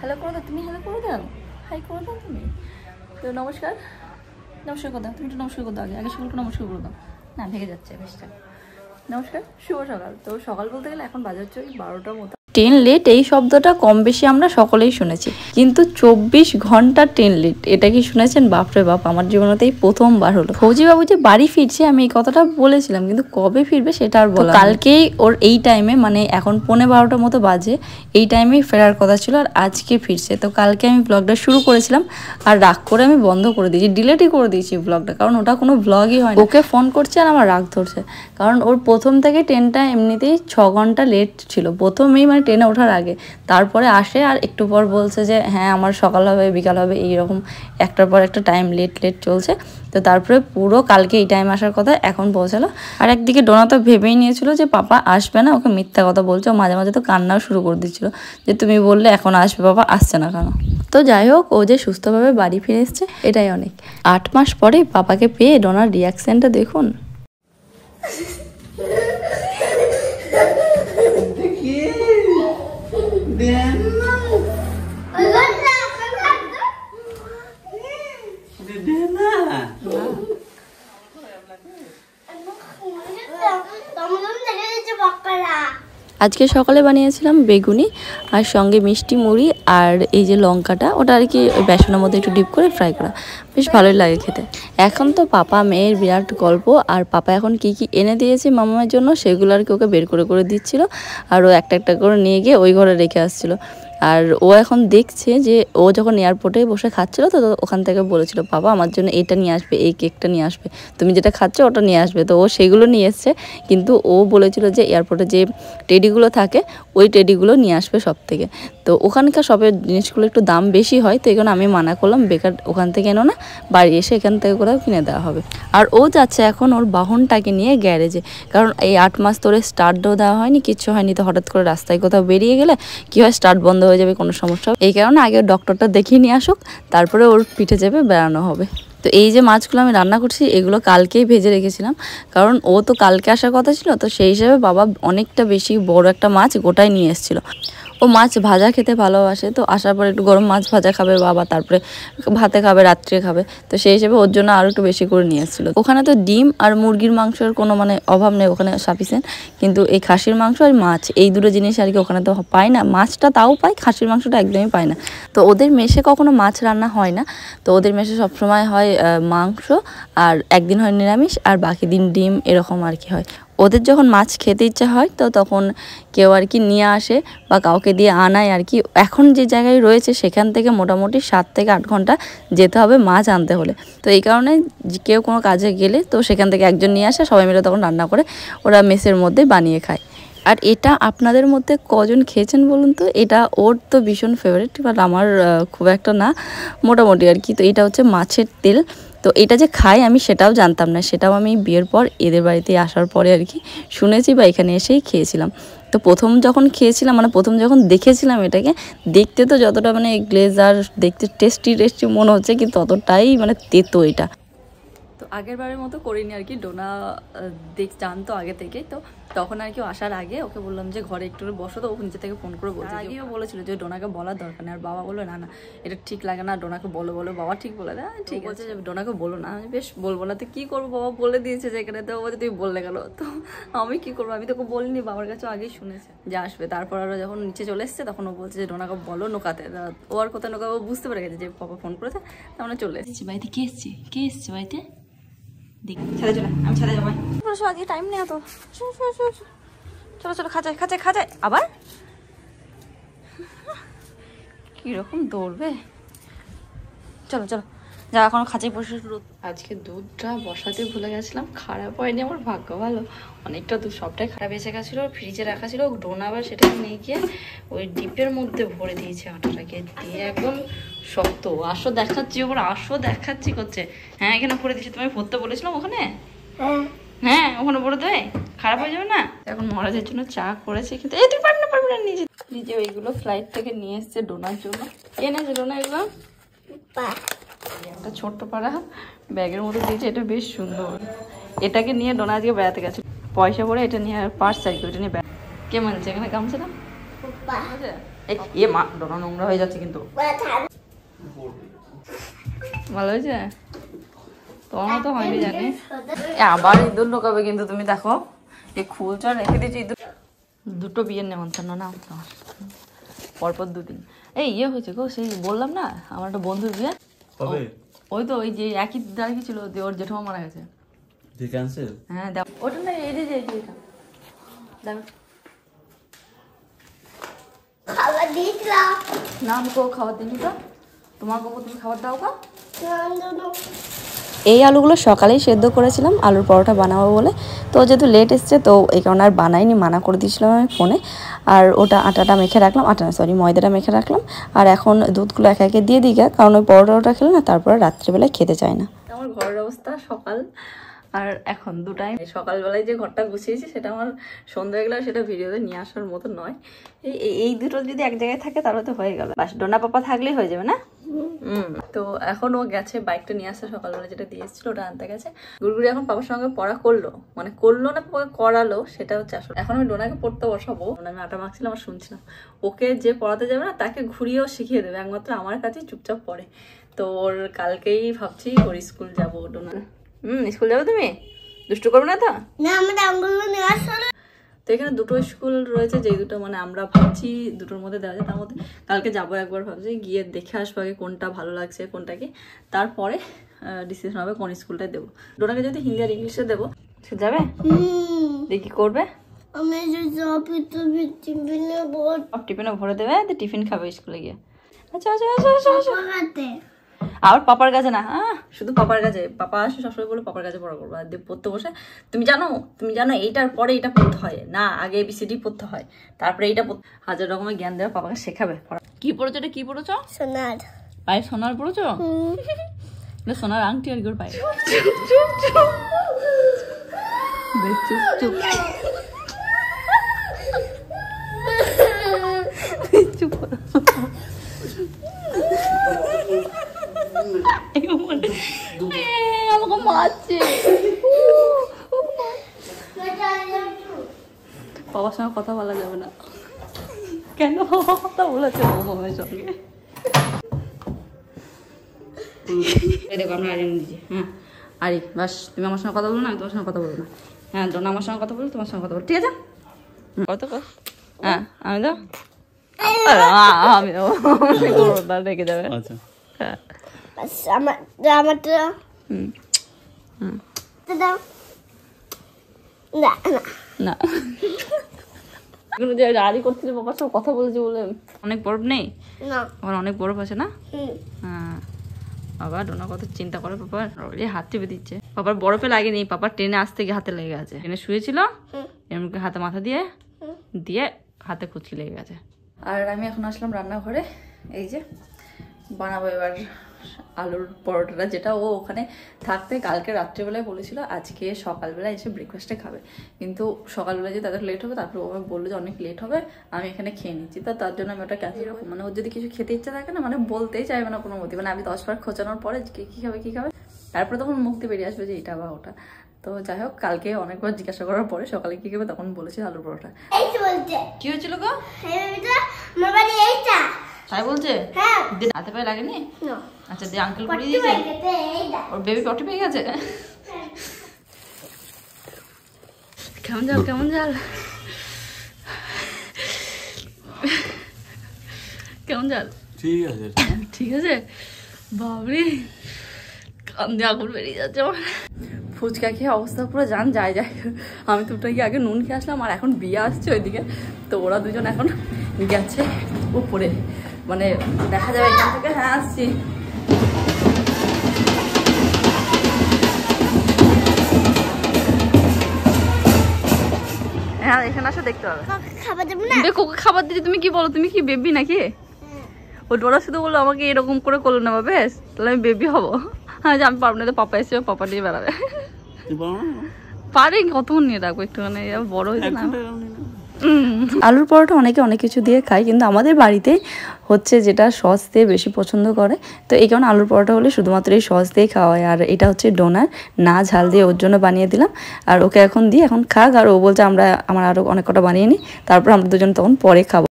Hello করে দাও, তুমি হ্যালো করে দাও, হাই করে দাও তুমি। তো নমস্কার, নমস্কার করে দাও, তুমি একটু নমস্কার করে দাও, আগে আগে সকলকে নমস্কার করে দাও। না ভেঙে যাচ্ছে বেশটা। নমস্কার, শুভ সকাল। তো সকাল বলতে গেলে এখন বাজে হচ্ছে 12টার মতো। ট্রেন লেট এই শব্দটা কম বেশি আমরা সকলেই শুনেছি, কিন্তু 24 ঘন্টা ট্রেন লেট এটা কি শুনেছেন? বাপরে বাপ, আমার জীবনেতেই প্রথমবার হলো। ফৌজি বাবু যে বাড়ি ফিরছে আমি এই কথাটা বলেছিলাম, কিন্তু কবে ফিরবে সেটা আর বলা। কালকেই ওর এই টাইমে, মানে এখন 12:15 মতো বাজে, এই টাইমেই ফেরার কথা ছিল, আর আজকে ফিরছে। তো কালকে আমি ব্লগটা শুরু করেছিলাম আর রাগ করে আমি বন্ধ করে দিয়েছি, ডিলেটই করে দিয়েছি ব্লগটা, কারণ ওটা কোনো ব্লগই হয় না। ওকে ফোন করছে আর আমার রাগ ধরছে, কারণ ওর প্রথম থেকে ট্রেনটা এমনিতেই 6 ঘন্টা লেট ছিল প্রথমেই, মানে ট্রেনে ওঠার আগে। তারপরে আসে আর একটু পর বলছে যে হ্যাঁ আমার সকাল হবে বিকাল হবে, এইরকম একটার পর একটা টাইম লেট চলছে। তো তারপরে পুরো কালকে এই টাইম আসার কথা, এখন পৌঁছালো। আর একদিকে ডোনা তো ভেবেই নিয়েছিল যে পাপা আসবে না, ওকে মিথ্যা কথা বলছে। ও মাঝে মাঝে তো কান্নাও শুরু করে দিচ্ছিল যে তুমি বললে এখন আসবে, বাবা আসছে না কেন। তো যাই হোক, ও যে সুস্থভাবে বাড়ি ফিরে এসছে এটাই অনেক। 8 মাস পরে পাপাকে পেয়ে ডোনার রিয়াকশনটা দেখুন। আজকে সকালে বানিয়েছিলাম বেগুনি আর সঙ্গে মিষ্টি মুড়ি, আর এই যে লঙ্কাটা ওটা আর কি বেসনের মধ্যে একটু ডিপ করে ফ্রাই করা, বেশ ভালোই লাগে খেতে। এখন তো পাপা মেয়ের বিরাট গল্প, আর পাপা এখন কি কি এনে দিয়েছে মামার জন্য সেগুলো আর কি ওকে বের করে দিচ্ছিল, আর ও একটা একটা করে নিয়ে গিয়ে ওই ঘরে রেখে আসছিল। আর ও এখন দেখছে যে ও যখন এয়ারপোর্টে বসে খাচ্ছিল, তো ওখান থেকে বলেছিল বাবা আমার জন্য এটা নিয়ে আসবে, এই কেকটা নিয়ে আসবে, তুমি যেটা খাচ্ছ ওটা নিয়ে আসবে। তো ও সেগুলো নিয়ে এসছে, কিন্তু ও বলেছিল যে এয়ারপোর্টে যে টেডিগুলো থাকে ওই টেডিগুলো নিয়ে আসবে সব থেকে। তো ওখানকার সবের জিনিসগুলো একটু দাম বেশি হয়, তো এখানে আমি মানা করলাম বেকার ওখান থেকে এনো না, বাড়ি এসে এখান থেকে কোথাও কিনে দেওয়া হবে। আর ও যাচ্ছে এখন ওর বাহনটাকে নিয়ে গ্যারেজে, কারণ এই 8 মাস ধরে স্টার্টও দেওয়া হয়নি, কিচ্ছু হয়নি। তো হঠাৎ করে রাস্তায় কোথাও বেরিয়ে গেলে কি হয়, স্টার্ট বন্ধ হয়ে যাবে, কোনো সমস্যা। এই কারণে আগে ডক্টরটা দেখিয়ে নিয়ে আসুক, তারপরে ওর পিঠে চেপে বেড়ানো হবে। তো এই যে মাছগুলো আমি রান্না করছি এগুলো কালকেই ভেজে রেখেছিলাম, কারণ ও তো কালকে আসার কথা ছিল। তো সেই হিসাবে বাবা অনেকটা বেশি বড় একটা মাছ গোটায় নিয়ে এসেছিলো। ও মাছ ভাজা খেতে ভালোবাসে, তো আসার পর একটু গরম মাছ ভাজা খাবে বাবা, তারপরে ভাতে খাবে, রাত্রে খাবে। তো সেই হিসেবে ওর জন্য আরও একটু বেশি করে নিয়ে এসেছিলো। ওখানে তো ডিম আর মুরগির মাংসের কোনো মানে অভাব নেই, ওখানে সাফিসিয়েন্ট। কিন্তু এই খাসির মাংস আর মাছ এই দুটো জিনিস আর কি ওখানে তো পায় না। মাছটা তাও পায়, খাসির মাংসটা একদমই পায় না। তো ওদের মেসে কখনো মাছ রান্না হয় না, তো ওদের মেসে সবসময় হয় মাংস, আর একদিন হয় নিরামিষ, আর বাকি দিন ডিম, এরকম আর কি হয়। ওদের যখন মাছ খেতে ইচ্ছা হয় তো তখন কেউ আর কি নিয়ে আসে বা কাউকে দিয়ে আনায় আর কি। এখন যে জায়গায় রয়েছে সেখান থেকে মোটামুটি 7 থেকে 8 ঘন্টা যেতে হবে মাছ আনতে হলে। তো এই কারণে কেউ কোনো কাজে গেলে তো সেখান থেকে একজন নিয়ে আসে, সবাই মিলে তখন রান্না করে ওরা মেসের মধ্যে বানিয়ে খায়। আর এটা আপনাদের মধ্যে কজন খেয়েছেন বলুন তো? এটা ওর তো ভীষণ ফেভারিট, বাট আমার খুব একটা না, মোটামুটি আর কি। তো এটা হচ্ছে মাছের তেল। তো এটা যে খাই আমি সেটাও জানতাম না, সেটাও আমি বিয়ের পর এদের বাড়িতে আসার পরে আর কি শুনেছি, বা এখানে এসেই খেয়েছিলাম। তো প্রথম যখন খেয়েছিলাম, মানে প্রথম যখন দেখেছিলাম এটাকে, দেখতে তো যতটা মানে গ্লেজার দেখতে টেস্টি মনে হচ্ছে, কিন্তু ততটাই মানে তেতো এটা। তো আগের বারের মতো করিনি আর কি, ডোনা জানতো আগে থেকে। তো তখন আর কি আসার আগে ওকে বললাম যে ঘরে একটু বসো, তো ও নিচে থেকে ফোন করে বলছে, আগেও বলেছিল যে ডোনাকে বলার দরকার নেই। আর বাবা বললো না না এটা ঠিক লাগে না, ডোনাকে বলো। বাবা ঠিক বলে দেয়, ঠিক বলছে যে ডোনাকে বলো না। আমি বেশ বলবো না, তো কী করবো, বাবা বলে দিয়েছে যে এখানে, তো বলছে তুমি বললে গেলো। তো আমি কী করবো, আমি তোকে বলিনি, বাবার কাছে আগেই শুনেছে যে আসবে। তারপর আরও যখন নিচে চলে এসছে তখন ও বলছে যে ডোনাকে বলো নোকাতে। ও আর কোথায় নোকাবো বুঝতে পেরে গেছে যে পাপা ফোন করেছে, তার চলে এসেছি। বাড়িতে কে এসছে বাড়িতে? ছাদে চলে, আমি ছাদে যাবো। আজকে টাইম নেই তো, চলো খাঁচায় আবার কিরকম দৌড়বে। চলো যা, এখন খাঁচায় বসে। আজকে দুধটা বসাতে ভুলে গেছিলাম, খারাপ হয়নি, আমার ভাগ্য ভালো। অনেকটা দুধ সবটাই খারাপ এসে গেছিলো, ফ্রিজে রাখা ছিল। ডোনা আবার সেটাকে নিয়ে গিয়ে ওই ডিপের মধ্যে ভরে দিয়েছে, আটাটাকে দিয়ে একদম শক্ত। আসো দেখাচ্ছি করছে। হ্যাঁ এখানে ভরে দিয়েছে, তোমায় ভরতে বলেছিলাম ওখানে। হ্যাঁ ওখানে ভরে দেয়, খারাপ হয়ে যাবে না। এখন মহারাজের জন্য চা করেছে, কিন্তু এই তুই পারবি না নিজে ওইগুলো ফ্লাইট থেকে নিয়ে এসছে ডোনার জন্য। এনেছে ডোনা এগুলো, একটা ছোট্ট পাড়া ব্যাগের মধ্যে দিয়েছে, এটা বেশ সুন্দর। এটাকে নিয়ে ডোনা আজকে বেড়াতে গেছে, পয়সা করে এটা নিয়ে পার্স চাই, ওইটা নিয়ে কে মানছে এখানে গামছে না। এ মা ডোনা নোংরা হয়ে যাচ্ছে কিন্তু। ভালো হয়েছে? তোমার মতো হয়নি জানি। আবার ইঁদুর ঢোকাবে কিন্তু তুমি দেখো, এই খুলটা রেখে দিয়েছি। ইঁদুর দুটো বিয়ের নেমন্তন্ন না তোমার, পরপর দুদিন। এই ইয়ে হয়েছে গো, সেই বললাম না আমার একটা বন্ধুর বিয়ে, ওই তো ওই যে একই দাঁড়িয়ে ছিল, ওর জেঠমা মারা গেছে। হ্যাঁ দেখো ওটা না, এই যে দেখো খাবার দিয়েছিলাম না, আমি কেউ খাবার দিইনি তো। তোমার বাবু তুমি খাবার দাও কা? এই আলুগুলো সকালেই সেদ্ধ করেছিলাম আলুর পরোটা বানাবো বলে, তো যেহেতু লেট এসছে তো এই কারণে আর বানাইনি, মানা করে দিয়েছিলাম আমি ফোনে। আর ওটা আটাটা মেখে রাখলাম, ময়দাটা মেখে রাখলাম। আর এখন দুধগুলো একে একে দিয়ে দিই, কারণ ওই পরোটাটা খেলে না তারপরে রাত্রিবেলায় খেতে চায় না। আমার ঘরের অবস্থা সকাল আর এখন দুটাই। সকালবেলায় যে ঘরটা গুছিয়েছি সেটা আমার সন্ধ্যা গেলে সেটা ভিডিওতে নিয়ে আসার মতো নয়। এই দুটো যদি এক জায়গায় থাকে তাহলে তো হয়ে গেল, বাস ডোনা পাপা থাকলেই হয়ে যাবে না। তো এখন ও গেছে বাইকটা নিয়ে আসছে, সকালবেলা যেটা দিয়ে এসেছিল ওটা আনতে গেছে। গুড়গুড়ি এখন পাপার সঙ্গে পড়া করলো, মানে করলো না পাপাকে করালো, সেটা হচ্ছে আসলে। এখন আমি ডোনাকে পড়তে বসাবো, আমি আটা মাখছিলাম আর শুনছিলাম। ওকে যে পড়াতে যাবে না তাকে ঘুরিয়েও শিখিয়ে দেবে, একমাত্র আমার কাছেই চুপচাপ পড়ে। তো ওর কালকেই ভাবছি ওর স্কুল যাবো। ডোনা স্কুল যাবে তুমি? দুষ্টু করবে না তো? তো এখানে দুটো স্কুল রয়েছে, যেই দুটো মানে আমরা ভাবছি দুটোর মধ্যে দেওয়া যায়। তার মধ্যে কালকে যাবো একবার, ভাবছি গিয়ে দেখে আসবো আগে কোনটা ভালো লাগছে কোনটা কি, তারপরে ডিসিশন হবে কোন স্কুলটায় দেবো। ডোনাকে যদি হিন্দি আর ইংলিশে দেবো সে যাবে, দেখি করবে। টিফিনে ভরে দেবে, টিফিন খাবে স্কুলে গিয়ে। আচ্ছা আচ্ছা আচ্ছা আচ্ছা আবার পাপার কাছে না, শুধু পাপার কাছে। পাপা আসে সবসময় বলে পাপার কাছে পড়া করবো, আর পড়তে বসে তুমি জানো এইটার পরে এটা পড়তে হয় না, আগে ABCD পড়তে হয়, তারপরে এইটা হাজার রকমের জ্ঞান দেওয়া পাপাকে শেখাবে। কি পড়েছো এটা? কি পড়েছো? সোনার পায়ে সোনার পড়েছো? সোনার আংটি আর কি পায়ে? চুপ চুপ চুপ আমাকে মারছে। বাবার সঙ্গে কথা বলা যাবে না কেন? কথা বলেছে মামার সঙ্গে। দেখো আমরা আরিয়ান দিচ্ছি। হ্যাঁ আরি বাস, তুমি আমার সঙ্গে কথা বলো না, আমি তোমার সঙ্গে কথা বলবো না। হ্যাঁ ডোনা আমার সঙ্গে কথা বলো, তোমার সঙ্গে কথা বলো, ঠিক আছে? কত হ্যাঁ আমি তো আমি রেখে যাবে। হ্যাঁ না আড়ি করছিল বাবার সব কথা বলেছে বলে। অনেক বরফ নেই, আমার অনেক বরফ আছে না। হ্যাঁ বাবা ডোনা কত চিন্তা করে, পাপার হাত চেপে দিচ্ছে। পাপার বরফে লাগেনি, পাপার ট্রেনে আসতে গিয়ে হাতে লেগে গেছে। ট্রেনে শুয়েছিল এমনি হাতে মাথা দিয়ে হাতে খুঁচকি লেগে গেছে। আর আমি এখন আসলাম রান্নাঘরে, এই যে বানাবো এবার আলুর পরোটাটা, যেটা ও ওখানে থাকতে কালকে রাত্রেবেলায় বলেছিল আজকে সকালবেলা এসে ব্রেকফাস্টে খাবে, কিন্তু সকালবেলা যে তাদের লেট হবে, তারপরে ও বললো যে অনেক লেট হবে আমি এখানে খেয়ে নিচ্ছি। তো তার জন্য আমি ওটা ক্যান্সেল রাখবো, মানে ওর যদি কিছু খেতে ইচ্ছা থাকে না, মানে বলতেই চাইবে না কোনো মতে, মানে আমি 10 বার খোঁচানোর পরে কী খাবে তারপরে তখন মুক্তি বেরিয়ে আসবে যে এটা বা ওটা। তো যাই হোক, কালকে অনেকবার জিজ্ঞাসা করার পরে সকালে কি খাবে তখন বলেছি আলুর পরোটা। কি হয়েছিল গো? তাই বলছে হাতে পায়ে লাগেনি? আচ্ছা দিয়ে আঙ্কেল পরিয়ে দিয়েছে, ওর বেবি পটি পেয়ে গেছে। কেমন জাল কেমন জাল? ঠিক আছে বাবরে, কান্দে আগুন বেরিয়ে যাচ্ছে আমার। ফুচকা খেয়ে অবস্থা পুরো যায়। আমি দুটো গিয়ে আগে নুন খেয়ে আসলাম, আর এখন বিয়ে আসছে ওইদিকে, তো ওরা দুজন এখন গেছে উপরে, মানে দেখা যাবে এখান থেকে। হ্যাঁ আসছি। হ্যাঁ এখানে আসো, দেখতে পাবে। দেখো খাবার দিদি, তুমি কি বলো? তুমি কি বেবি নাকি? ও ডোরা শুধু বললো আমাকে এরকম করে করলো না, বেশ তাহলে আমি বেবি হবো। হ্যাঁ আমি পারবো না, তো পাপা এসে পাপা নিয়ে বেড়াবে। পারে কতক্ষণ নিয়ে রাখবো, একটুখানি বড় হয়েছে না। আলুর পরোটা অনেকে অনেক কিছু দিয়ে খায়, কিন্তু আমাদের বাড়িতে হচ্ছে যেটা সস দিয়ে বেশি পছন্দ করে, তো এই কারণে আলুর পরোটা হলে শুধুমাত্র এই সস দিয়ে খাওয়া হয়। আর এটা হচ্ছে ডোনার, না ঝাল দিয়ে ওর জন্য বানিয়ে দিলাম, আর ওকে এখন খাক। আর ও বলছে আমার আরও অনেক কটা বানিয়ে নিই, তারপর আমরা দুজন তখন পরে খাবো।